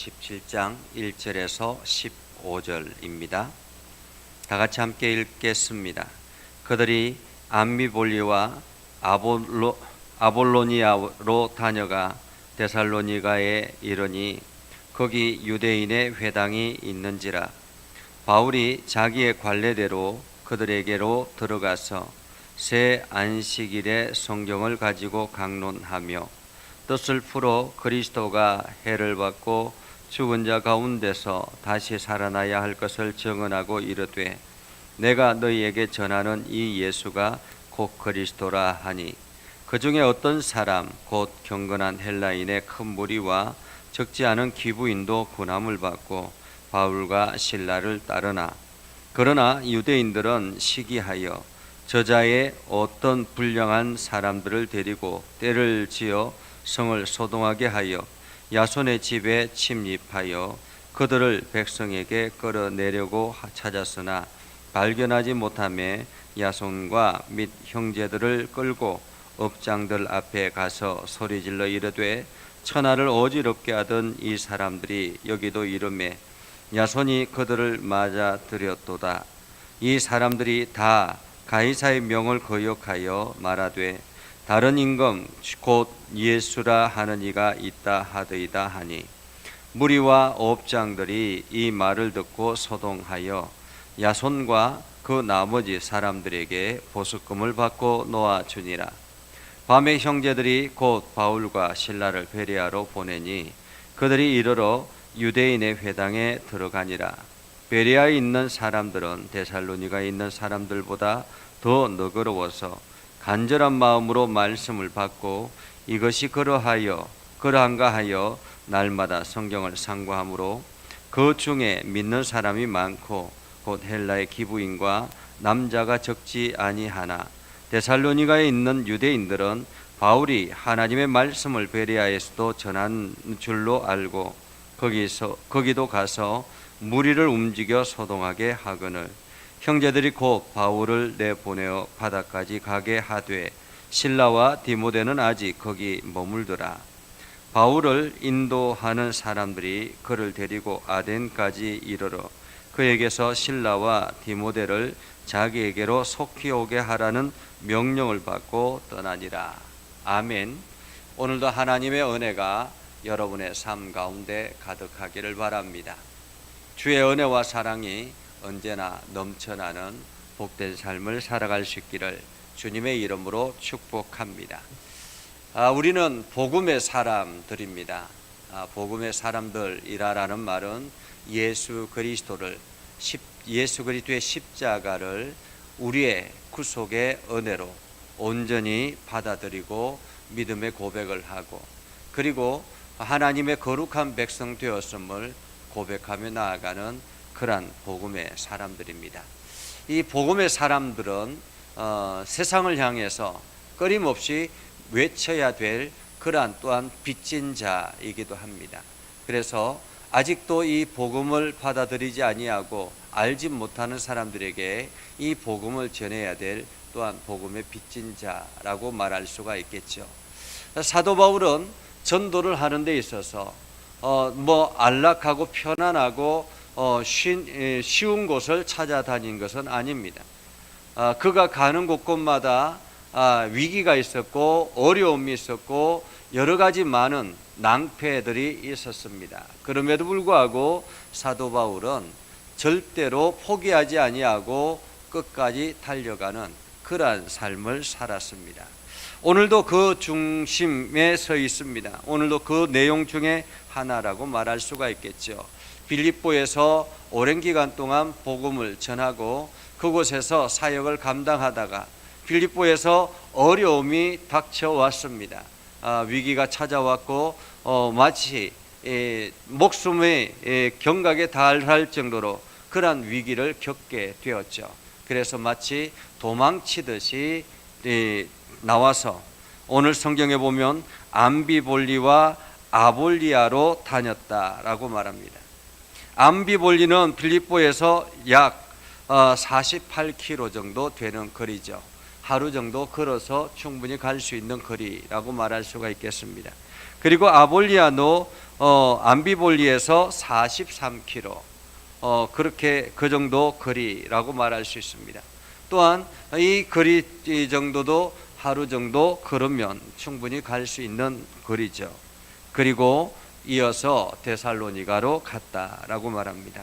17장 1절에서 15절입니다. 다 같이 함께 읽겠습니다. 그들이 암비볼리와 아볼로니아로 다녀가 데살로니가에 이르니 거기 유대인의 회당이 있는지라. 바울이 자기의 관례대로 그들에게로 들어가서 새 안식일에 성경을 가지고 강론하며 뜻을 풀어 그리스도가 해를 받고 죽은 자 가운데서 다시 살아나야 할 것을 증언하고 이르되 내가 너희에게 전하는 이 예수가 곧 그리스도라 하니 그 중에 어떤 사람 곧 경건한 헬라인의 큰 무리와 적지 않은 기부인도 군함을 받고 바울과 실라를 따르나 그러나 유대인들은 시기하여 저자의 어떤 불량한 사람들을 데리고 때를 지어 성을 소동하게 하여 야손의 집에 침입하여 그들을 백성에게 끌어내려고 찾았으나 발견하지 못하며 야손과 및 형제들을 끌고 업장들 앞에 가서 소리질러 이르되 천하를 어지럽게 하던 이 사람들이 여기도 이르매 야손이 그들을 맞아들였도다. 이 사람들이 다 가이사의 명을 거역하여 말하되 다른 임금 곧 예수라 하는 이가 있다 하더이다 하니 무리와 업장들이 이 말을 듣고 소동하여 야손과 그 나머지 사람들에게 보석금을 받고 놓아주니라. 밤에 형제들이 곧 바울과 실라를 베레아로 보내니 그들이 이르러 유대인의 회당에 들어가니라. 베레아에 있는 사람들은 데살로니가에 있는 사람들보다 더 너그러워서 간절한 마음으로 말씀을 받고 이것이 그러한가 하여 날마다 성경을 상고하므로 그 중에 믿는 사람이 많고 곧 헬라의 기부인과 남자가 적지 아니하나 데살로니가에 있는 유대인들은 바울이 하나님의 말씀을 베레아에서도 전한 줄로 알고 거기도 가서 무리를 움직여 소동하게 하거늘 형제들이 곧 바울을 내보내어 바다까지 가게 하되 실라와 디모데는 아직 거기 머물더라. 바울을 인도하는 사람들이 그를 데리고 아덴까지 이르러 그에게서 실라와 디모데를 자기에게로 속히 오게 하라는 명령을 받고 떠나니라. 아멘. 오늘도 하나님의 은혜가 여러분의 삶 가운데 가득하기를 바랍니다. 주의 은혜와 사랑이 언제나 넘쳐나는 복된 삶을 살아갈 수 있기를 주님의 이름으로 축복합니다. 우리는 복음의 사람들입니다. 복음의 사람들이라는 말은 예수 그리스도의 십자가를 우리의 구속의 은혜로 온전히 받아들이고 믿음의 고백을 하고 그리고 하나님의 거룩한 백성 되었음을 고백하며 나아가는 그러한 복음의 사람들입니다. 이 복음의 사람들은 세상을 향해서 끊임없이 외쳐야 될 그러한 또한 빚진 자이기도 합니다. 그래서 아직도 이 복음을 받아들이지 아니하고 알지 못하는 사람들에게 이 복음을 전해야 될 또한 복음의 빚진 자라고 말할 수가 있겠죠. 사도 바울은 전도를 하는 데 있어서 안락하고 편안하고 쉬운 곳을 찾아다닌 것은 아닙니다. 그가 가는 곳곳마다 위기가 있었고 어려움이 있었고 여러 가지 많은 낭패들이 있었습니다. 그럼에도 불구하고 사도 바울은 절대로 포기하지 아니하고 끝까지 달려가는 그러한 삶을 살았습니다. 오늘도 그 중심에 서 있습니다. 오늘도 그 내용 중에 하나라고 말할 수가 있겠죠. 빌립보에서 오랜 기간 동안 복음을 전하고 그곳에서 사역을 감당하다가 빌립보에서 어려움이 닥쳐왔습니다. 위기가 찾아왔고 마치 목숨의 경각에 달할 정도로 그러한 위기를 겪게 되었죠. 그래서 마치 도망치듯이 나와서 오늘 성경에 보면 암비볼리와 아볼리아로 다녔다라고 말합니다. 암비볼리는 빌립보에서 약 48km 정도 되는 거리죠. 하루 정도 걸어서 충분히 갈 수 있는 거리라고 말할 수가 있겠습니다. 그리고 아볼리아노 암비볼리에서 43km, 그렇게 그 정도 거리라고 말할 수 있습니다. 또한 이 거리 정도도 하루 정도 걸으면 충분히 갈 수 있는 거리죠. 그리고 이어서 데살로니가로 갔다라고 말합니다.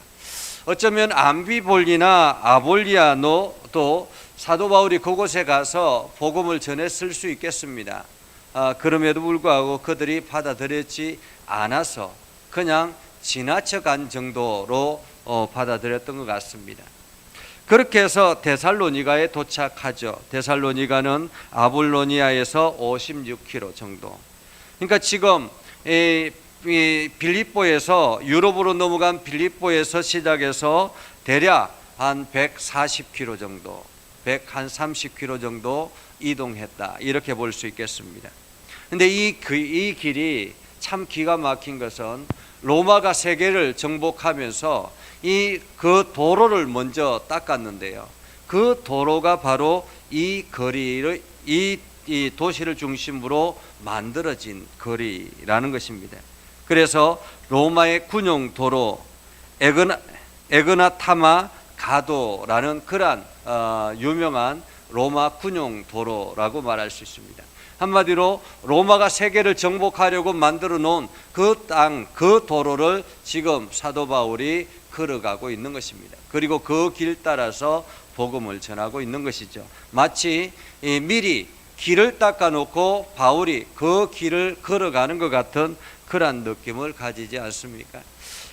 어쩌면 암비볼리나 아볼리아노도 사도 바울이 그곳에 가서 복음을 전했을 수 있겠습니다. 그럼에도 불구하고 그들이 받아들였지 않아서 그냥 지나쳐 간 정도로 받아들였던 것 같습니다. 그렇게 해서 데살로니가에 도착하죠. 데살로니가는 아볼로니아에서 56km 정도. 그러니까 지금 빌립보에서 유럽으로 넘어간 빌립보에서 시작해서 대략 한 140km 정도, 130km 정도 이동했다, 이렇게 볼 수 있겠습니다. 근데 이 길이 참 기가 막힌 것은 로마가 세계를 정복하면서 그 도로를 먼저 닦았는데요. 그 도로가 바로 이 거리를, 이 도시를 중심으로 만들어진 거리라는 것입니다. 그래서 로마의 군용 도로 에그나타마 가도라는 그러한 유명한 로마 군용 도로라고 말할 수 있습니다. 한마디로 로마가 세계를 정복하려고 만들어 놓은 그 땅, 그 도로를 지금 사도 바울이 걸어가고 있는 것입니다. 그리고 그 길 따라서 복음을 전하고 있는 것이죠. 마치 미리 길을 닦아놓고 바울이 그 길을 걸어가는 것 같은 그런 느낌을 가지지 않습니까?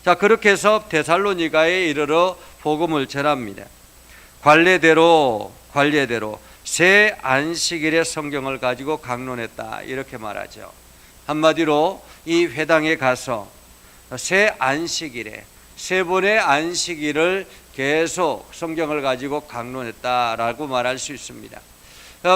자, 그렇게 해서 데살로니가에 이르러 복음을 전합니다. 관례대로 새 안식일의 성경을 가지고 강론했다, 이렇게 말하죠. 한마디로 이 회당에 가서 새 안식일에 세 번의 안식일을 계속 성경을 가지고 강론했다라고 말할 수 있습니다.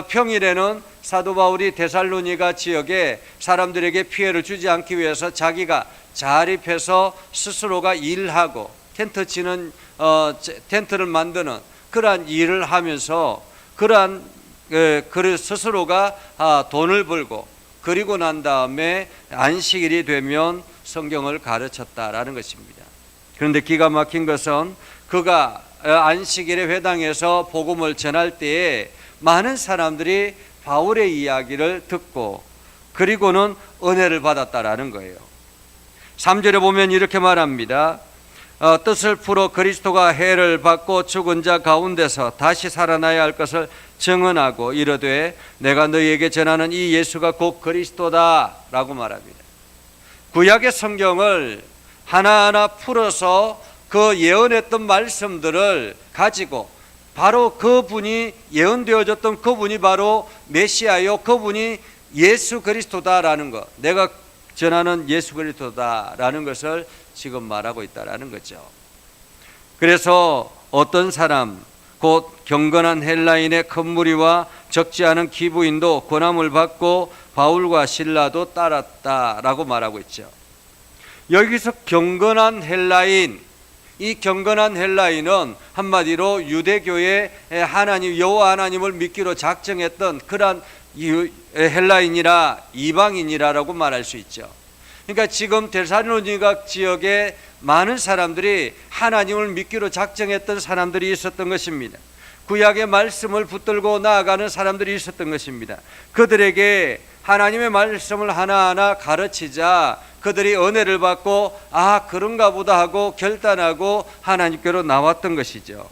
평일에는 사도 바울이 데살로니가 지역에 사람들에게 피해를 주지 않기 위해서 자기가 자립해서 스스로가 일하고 텐트 치는 텐트를 만드는 그러한 일을 하면서 그러한 스스로가 돈을 벌고, 그리고 난 다음에 안식일이 되면 성경을 가르쳤다라는 것입니다. 그런데 기가 막힌 것은 그가 안식일의 회당에서 복음을 전할 때에 많은 사람들이 바울의 이야기를 듣고 그리고는 은혜를 받았다라는 거예요. 3절에 보면 이렇게 말합니다. 뜻을 풀어 그리스도가 해를 받고 죽은 자 가운데서 다시 살아나야 할 것을 증언하고 이르되 내가 너희에게 전하는 이 예수가 곧 그리스도다 라고 말합니다. 구약의 성경을 하나하나 풀어서 그 예언했던 말씀들을 가지고 바로 그분이 예언되어졌던 그분이 바로 메시아요, 그분이 예수 그리스도다라는 것, 내가 전하는 예수 그리스도다라는 것을 지금 말하고 있다라는 거죠. 그래서 어떤 사람, 곧 경건한 헬라인의 큰 무리와 적지 않은 기부인도 권함을 받고 바울과 실라도 따랐다라고 말하고 있죠. 여기서 경건한 헬라인, 이 경건한 헬라인은 한마디로 유대교의 하나님, 여호와 하나님을 믿기로 작정했던 그러한 헬라인이라 이방인이라고 말할 수 있죠. 그러니까 지금 데살로니가 지역에 많은 사람들이 하나님을 믿기로 작정했던 사람들이 있었던 것입니다. 구약의 말씀을 붙들고 나아가는 사람들이 있었던 것입니다. 그들에게 하나님의 말씀을 하나하나 가르치자 그들이 은혜를 받고 그런가 보다 하고 결단하고 하나님께로 나왔던 것이죠.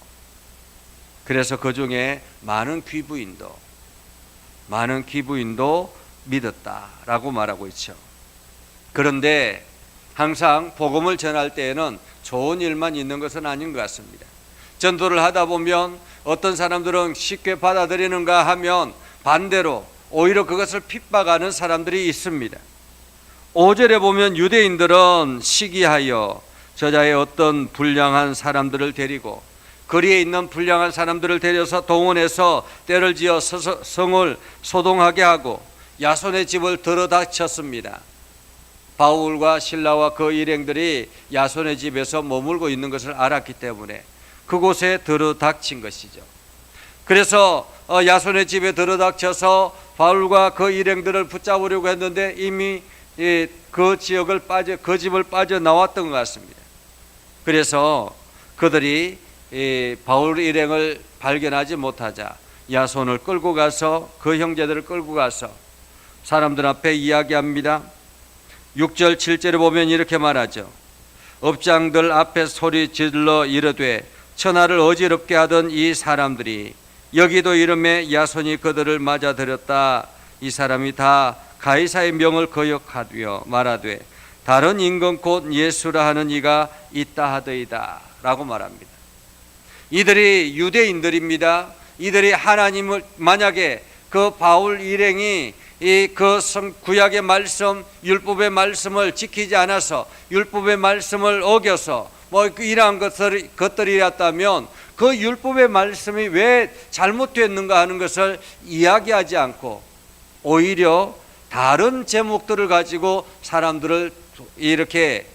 그래서 그 중에 많은 기부인도 믿었다라고 말하고 있죠. 그런데 항상 복음을 전할 때에는 좋은 일만 있는 것은 아닌 것 같습니다. 전도를 하다 보면 어떤 사람들은 쉽게 받아들이는가 하면 반대로 오히려 그것을 핍박하는 사람들이 있습니다. 5절에 보면 유대인들은 시기하여 저자의 어떤 불량한 사람들을 데리고 거리에 있는 불량한 사람들을 데려서 동원해서 때를 지어 성을 소동하게 하고 야손의 집을 들어닥쳤습니다. 바울과 실라와 그 일행들이 야손의 집에서 머물고 있는 것을 알았기 때문에 그곳에 들어닥친 것이죠. 그래서 야손의 집에 들어닥쳐서 바울과 그 일행들을 붙잡으려고 했는데 이미 그 지역을 그 집을 빠져나왔던 것 같습니다. 그래서 그들이 바울 일행을 발견하지 못하자 야손을 끌고 가서 그 형제들을 끌고 가서 사람들 앞에 이야기합니다. 6절 7절에 보면 이렇게 말하죠. 업장들 앞에 소리 질러 이르되 천하를 어지럽게 하던 이 사람들이 여기도 이름에 야손이 그들을 맞아들였다. 이 사람이 다 가이사의 명을 거역하며 말하되 다른 임금 곧 예수라 하는 이가 있다 하더이다 라고 말합니다. 이들이 유대인들입니다. 이들이 하나님을 만약에 그 바울 일행이 그 구약의 말씀, 율법의 말씀을 지키지 않아서 율법의 말씀을 어겨서 이러한 것들이었다면 그 율법의 말씀이 왜 잘못됐는가 하는 것을 이야기하지 않고 오히려 다른 제목들을 가지고 사람들을 이렇게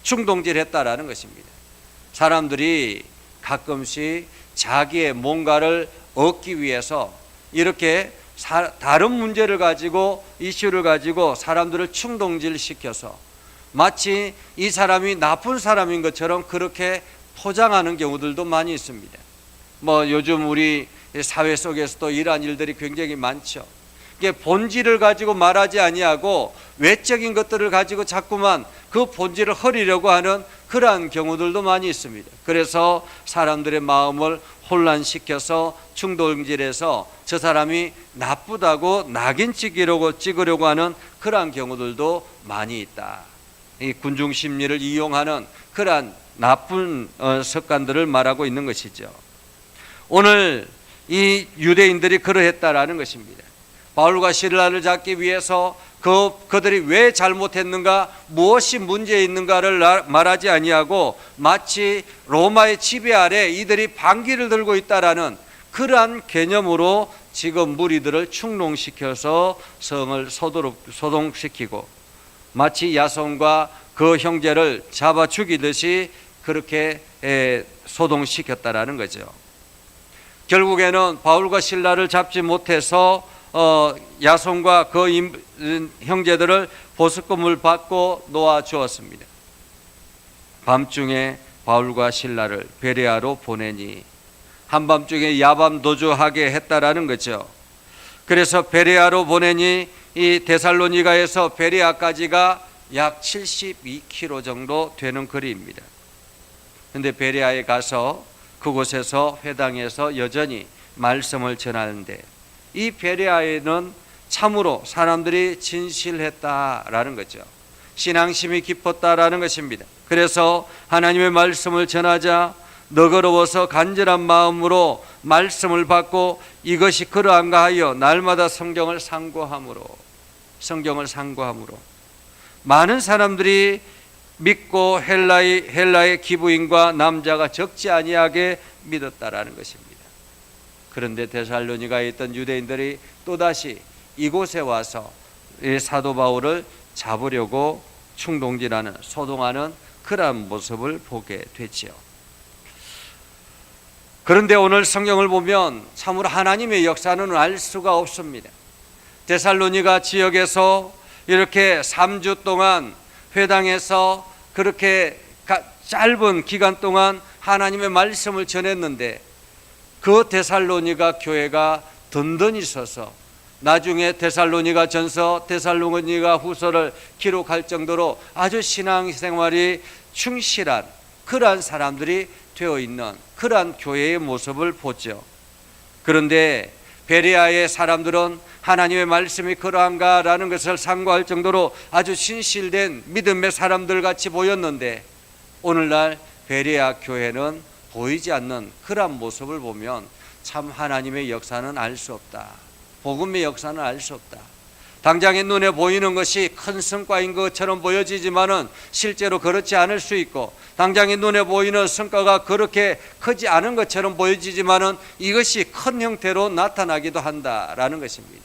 충동질했다라는 것입니다. 사람들이 가끔씩 자기의 뭔가를 얻기 위해서 이렇게 다른 문제를 가지고 이슈를 가지고 사람들을 충동질시켜서 마치 이 사람이 나쁜 사람인 것처럼 그렇게 포장하는 경우들도 많이 있습니다. 요즘 우리 사회 속에서도 이러한 일들이 굉장히 많죠. 본질을 가지고 말하지 아니하고 외적인 것들을 가지고 자꾸만 그 본질을 흐리려고 하는 그러한 경우들도 많이 있습니다. 그래서 사람들의 마음을 혼란시켜서 충동질해서 저 사람이 나쁘다고 낙인 찍으려고 하는 그러한 경우들도 많이 있다. 이 군중 심리를 이용하는 그러한 나쁜 습관들을 말하고 있는 것이죠. 오늘 이 유대인들이 그러했다라는 것입니다. 바울과 실라를 잡기 위해서 그들이 왜 잘못했는가, 무엇이 문제 있는가를 말하지 아니하고 마치 로마의 지배 아래 이들이 반기를 들고 있다라는 그러한 개념으로 지금 무리들을 충동시켜서 성을 소동시키고 마치 야손과 그 형제를 잡아 죽이듯이 그렇게 소동시켰다라는 거죠. 결국에는 바울과 실라를 잡지 못해서 야손과 그 형제들을 보석금을 받고 놓아 주었습니다. 밤중에 바울과 실라를 베레아로 보내니 한밤중에 야밤 도주하게 했다라는 거죠. 그래서 베레아로 보내니 이 데살로니가에서 베레아까지가 약 72km 정도 되는 거리입니다. 그런데 베레아에 가서 그곳에서 회당에서 여전히 말씀을 전하는데 이 베레아에는 참으로 사람들이 진실했다라는 거죠. 신앙심이 깊었다라는 것입니다. 그래서 하나님의 말씀을 전하자 너그러워서 간절한 마음으로 말씀을 받고 이것이 그러한가 하여 날마다 성경을 상고함으로 많은 사람들이 믿고 헬라의 기부인과 남자가 적지 아니하게 믿었다라는 것입니다. 그런데 데살로니가에 있던 유대인들이 또다시 이곳에 와서 사도 바울을 잡으려고 충동질하는 소동하는 그러한 모습을 보게 됐지요. 그런데 오늘 성경을 보면 참으로 하나님의 역사는 알 수가 없습니다. 데살로니가 지역에서 이렇게 3주 동안 회당에서 그렇게 짧은 기간 동안 하나님의 말씀을 전했는데 그 데살로니가 교회가 든든히 서서 나중에 데살로니가 전서, 데살로니가 후서를 기록할 정도로 아주 신앙생활이 충실한 그러한 사람들이 되어 있는 그러한 교회의 모습을 보죠. 그런데 베레아의 사람들은 하나님의 말씀이 그러한가라는 것을 상고할 정도로 아주 신실된 믿음의 사람들 같이 보였는데 오늘날 베레아 교회는 보이지 않는 그러한 모습을 보면 참 하나님의 역사는 알 수 없다. 복음의 역사는 알 수 없다. 당장의 눈에 보이는 것이 큰 성과인 것처럼 보여지지만은 실제로 그렇지 않을 수 있고 당장의 눈에 보이는 성과가 그렇게 크지 않은 것처럼 보여지지만은 이것이 큰 형태로 나타나기도 한다라는 것입니다.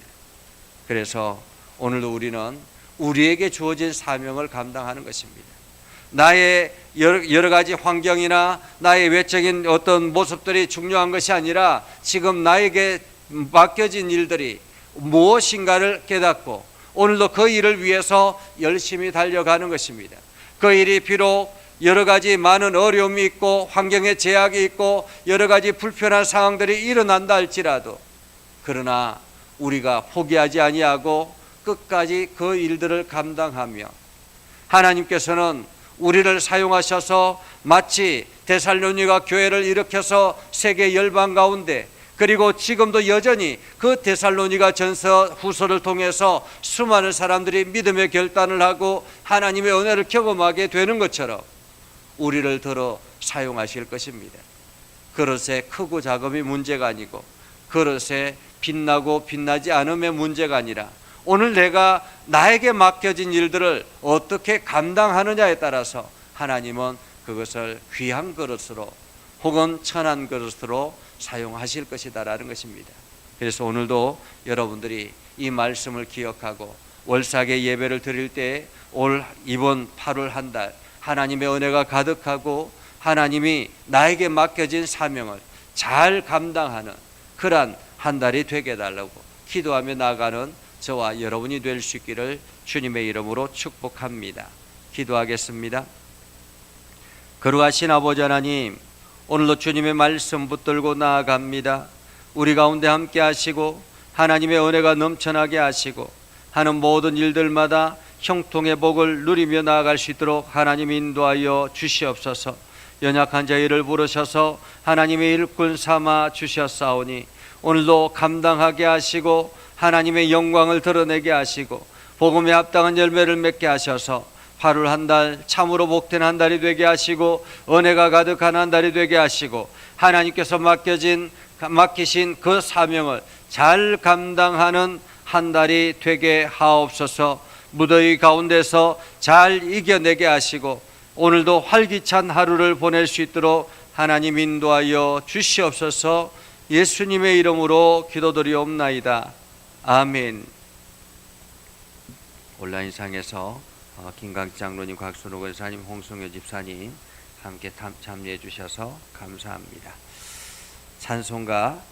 그래서 오늘도 우리는 우리에게 주어진 사명을 감당하는 것입니다. 나의 여러 가지 환경이나 나의 외적인 어떤 모습들이 중요한 것이 아니라 지금 나에게 맡겨진 일들이 무엇인가를 깨닫고 오늘도 그 일을 위해서 열심히 달려가는 것입니다. 그 일이 비록 여러 가지 많은 어려움이 있고 환경에 제약이 있고 여러 가지 불편한 상황들이 일어난다 할지라도 그러나 우리가 포기하지 아니하고 끝까지 그 일들을 감당하며 하나님께서는 우리를 사용하셔서 마치 데살로니가 교회를 일으켜서 세계 열방 가운데 그리고 지금도 여전히 그 데살로니가 전서 후서를 통해서 수많은 사람들이 믿음의 결단을 하고 하나님의 은혜를 경험하게 되는 것처럼 우리를 들어 사용하실 것입니다. 그릇의 크고 작음이 문제가 아니고 그릇에 빛나고 빛나지 않음의 문제가 아니라 오늘 내가 나에게 맡겨진 일들을 어떻게 감당하느냐에 따라서 하나님은 그것을 귀한 그릇으로 혹은 천한 그릇으로 사용하실 것이다라는 것입니다. 그래서 오늘도 여러분들이 이 말씀을 기억하고 월삭의 예배를 드릴 때 올 이번 8월 한 달 하나님의 은혜가 가득하고 하나님이 나에게 맡겨진 사명을 잘 감당하는 그러한 한 달이 되게 해달라고 기도하며 나아가는 저와 여러분이 될 수 있기를 주님의 이름으로 축복합니다. 기도하겠습니다. 거룩하신 아버지 하나님, 오늘도 주님의 말씀 붙들고 나아갑니다. 우리 가운데 함께 하시고 하나님의 은혜가 넘쳐나게 하시고 하는 모든 일들마다 형통의 복을 누리며 나아갈 수 있도록 하나님 인도하여 주시옵소서. 연약한 자희를 부르셔서 하나님의 일꾼 삼아 주셨사오니 오늘도 감당하게 하시고 하나님의 영광을 드러내게 하시고 복음에 합당한 열매를 맺게 하셔서 8월 한 달 참으로 복된 한 달이 되게 하시고 은혜가 가득한 한 달이 되게 하시고 하나님께서 맡기신 그 사명을 잘 감당하는 한 달이 되게 하옵소서. 무더위 가운데서 잘 이겨내게 하시고 오늘도 활기찬 하루를 보낼 수 있도록 하나님 인도하여 주시옵소서. 예수님의 이름으로 기도드리옵나이다. 아멘. 온라인상에서 김강 장로님, 곽순호 권사님, 홍성효 집사님 함께 참여해 주셔서 감사합니다. 찬송가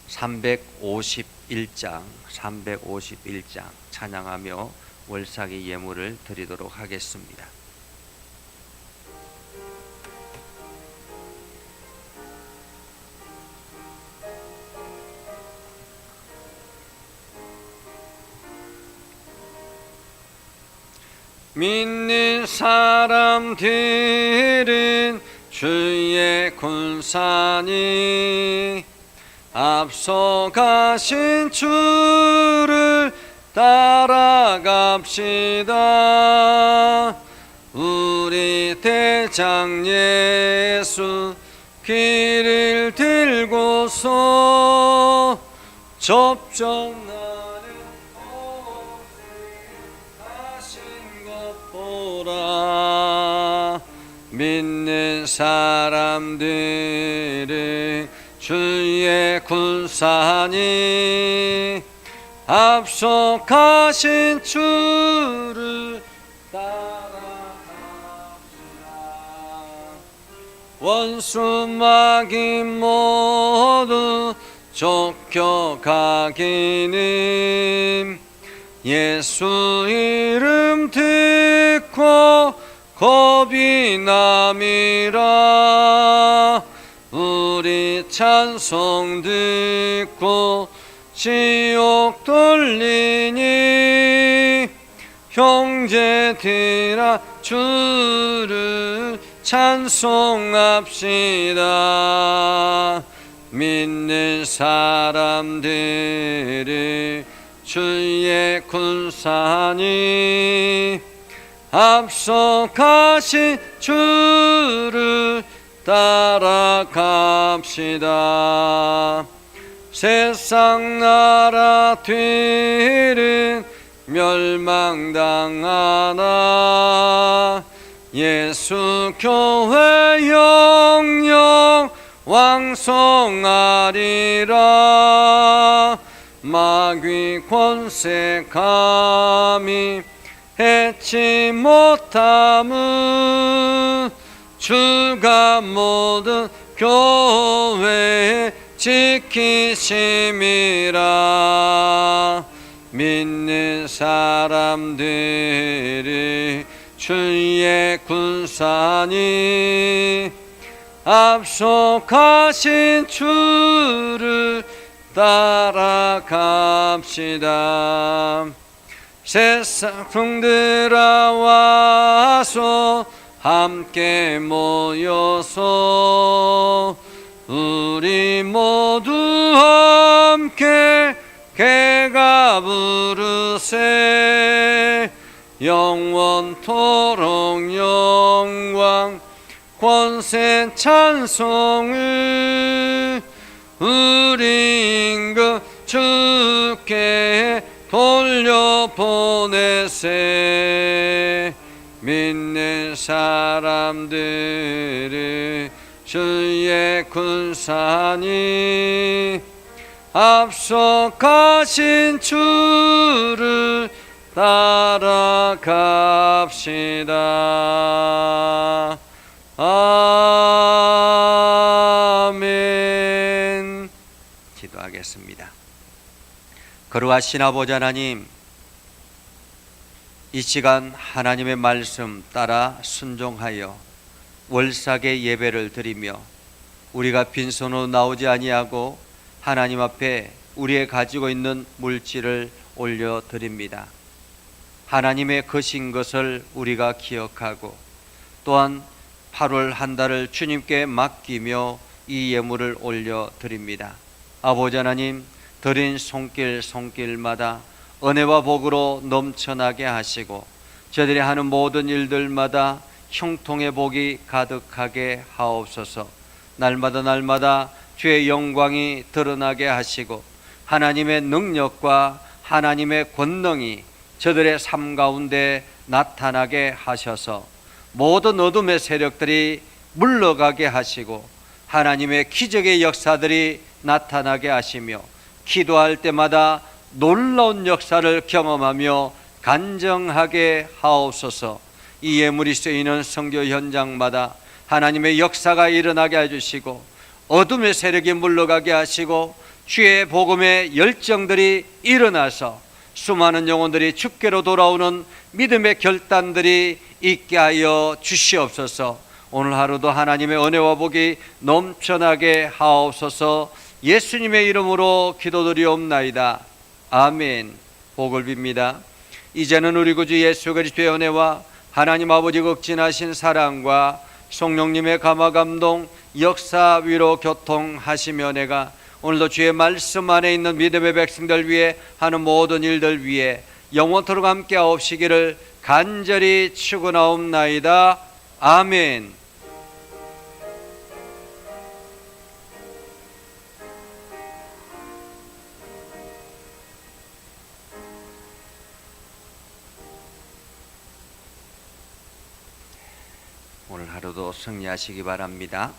351장 찬양하며 월삭의 예물을 드리도록 하겠습니다. 믿는 사람들은 주의 군사니 앞서가신 주를 따라갑시다. 우리 대장 예수 길을 들고서 접전하는 믿는 사람들은 주의 군사니 앞서가신 주를 따라갑시다. 원수 마귀 모두 쫓겨가기는 예수 이름 듣고 겁이 남이라. 우리 찬송 듣고 지옥 돌리니 형제들아 주를 찬송합시다. 믿는 사람들을 주의 군사니 앞서가신 주를 따라갑시다. 세상 나라들은 멸망당하나 예수 교회 영영 왕성하리라. 마귀 권세 감히 해치 못함은 주가 모든 교회 지키심이라. 믿는 사람들이 주의 군사니 앞서가신 주를 따라갑시다. 세상 풍들아 와서 함께 모여서 우리 모두 함께 개가 부르세. 영원토록 영광 권세 찬송을 우리 임금 주께 돌려보내세. 믿는 사람들은 주의 군사니 앞서 가신 주를 따라갑시다. 아멘. 기도하겠습니다. 거룩하신 아버지 하나님, 이 시간 하나님의 말씀 따라 순종하여 월삭의 예배를 드리며 우리가 빈손으로 나오지 아니하고 하나님 앞에 우리의 가지고 있는 물질을 올려드립니다. 하나님의 거신 것을 우리가 기억하고 또한 8월 한 달을 주님께 맡기며 이 예물을 올려드립니다. 아버지 하나님, 드린 손길마다 은혜와 복으로 넘쳐나게 하시고 저희들이 하는 모든 일들마다 형통의 복이 가득하게 하옵소서. 날마다 주의 영광이 드러나게 하시고 하나님의 능력과 하나님의 권능이 저들의 삶 가운데 나타나게 하셔서 모든 어둠의 세력들이 물러가게 하시고 하나님의 기적의 역사들이 나타나게 하시며 기도할 때마다 놀라운 역사를 경험하며 간증하게 하옵소서. 이 예물이 쓰이는 선교 현장마다 하나님의 역사가 일어나게 해주시고 어둠의 세력이 물러가게 하시고 주의 복음의 열정들이 일어나서 수많은 영혼들이 주께로 돌아오는 믿음의 결단들이 있게 하여 주시옵소서. 오늘 하루도 하나님의 은혜와 복이 넘쳐나게 하옵소서. 예수님의 이름으로 기도드리옵나이다. 아멘. 복을 빕니다. 이제는 우리 구주 예수 그리스도의 은혜와 하나님 아버지 극진하신 사랑과 성령님의 감화 감동 역사 위로 교통하시며 내가 오늘도 주의 말씀 안에 있는 믿음의 백성들 위해 하는 모든 일들 위해 영원토록 함께 하옵시기를 간절히 축원하옵나이다. 아멘. 오늘 하루도 승리하시기 바랍니다.